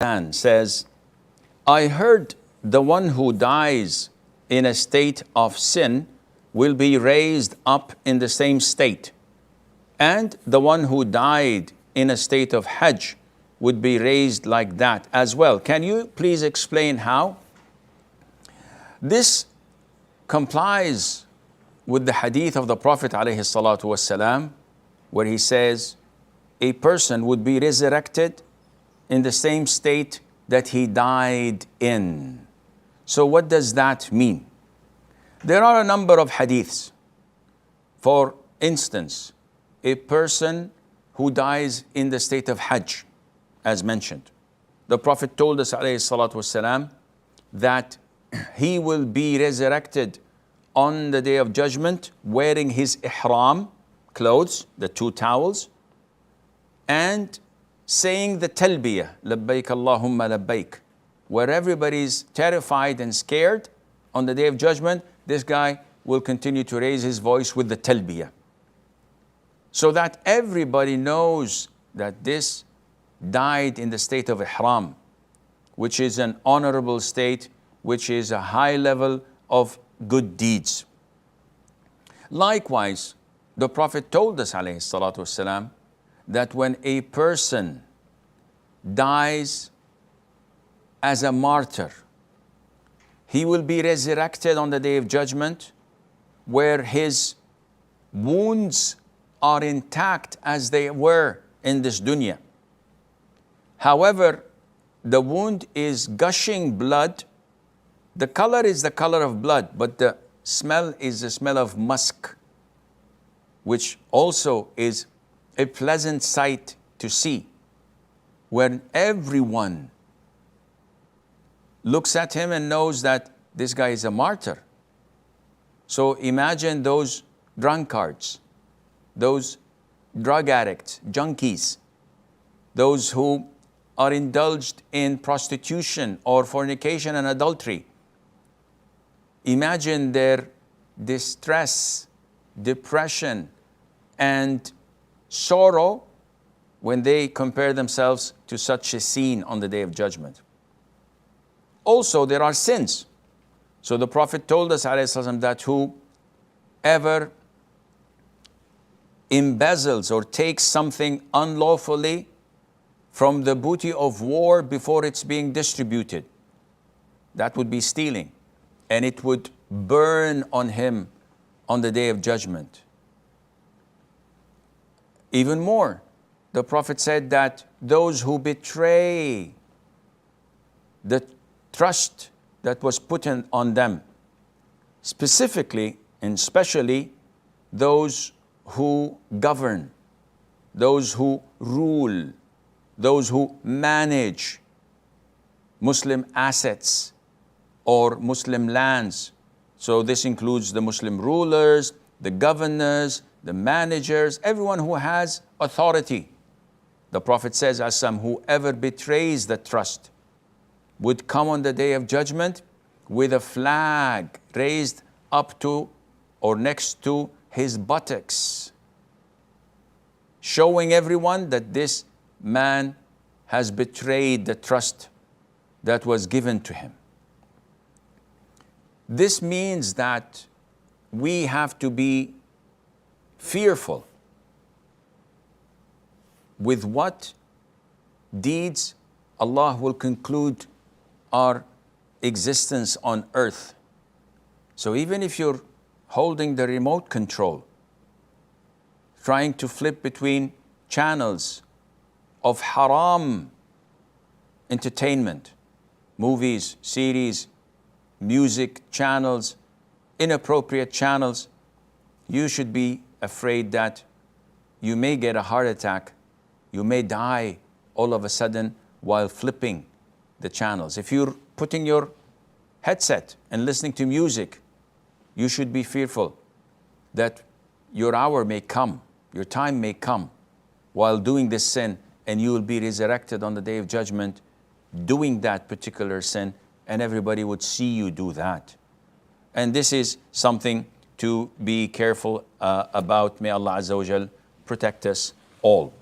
says, I heard the one who dies in a state of sin will be raised up in the same state, and the one who died in a state of hajj would be raised like that as well. Can you please explain how? This complies with the hadith of the Prophet ﷺ, where he says a person would be resurrected in the same state that he died in. So what does that mean? There are a number of hadiths. For instance, a person who dies in the state of hajj, as mentioned, the Prophet told us ﷺ that he will be resurrected on the day of judgment wearing his ihram clothes, the two towels, and saying the talbiyah, labbaik Allahumma labbaik, where everybody's terrified and scared. On the day of judgment, this guy will continue to raise his voice with the talbiyah, so that everybody knows that this died in the state of ihram, which is an honorable state, which is a high level of good deeds. Likewise, the Prophet told us ﷺ that when a person dies as a martyr, he will be resurrected on the day of judgment where his wounds are intact as they were in this dunya. However, the wound is gushing blood. The color is the color of blood, but the smell is the smell of musk, which also is a pleasant sight to see, when everyone looks at him and knows that this guy is a martyr. So imagine those drunkards, those drug addicts, junkies, those who are indulged in prostitution or fornication and adultery. Imagine their distress, depression, and sorrow when they compare themselves to such a scene on the day of judgment. Also, there are sins. So the Prophet told us ﷺ that whoever embezzles or takes something unlawfully from the booty of war before it's being distributed, that would be stealing, and it would burn on him on the day of judgment. Even more, the Prophet said that those who betray the trust that was put on them, specifically and especially those who govern, those who rule, those who manage Muslim assets or Muslim lands. So this includes the Muslim rulers, the governors, the managers, everyone who has authority. The Prophet says, whoever betrays the trust would come on the day of judgment with a flag raised up to or next to his buttocks, showing everyone that this man has betrayed the trust that was given to him. This means that we have to be fearful with what deeds Allah will conclude our existence on earth. So even if you're holding the remote control, trying to flip between channels of haram entertainment, movies, series, music channels, inappropriate channels, you should be afraid that you may get a heart attack, you may die all of a sudden while flipping the channels. If you're putting your headset and listening to music, you should be fearful that your hour may come, your time may come while doing this sin, and you will be resurrected on the day of judgment doing that particular sin, and everybody would see you do that. And this is something to be careful about. May Allah Azza wa Jal protect us all.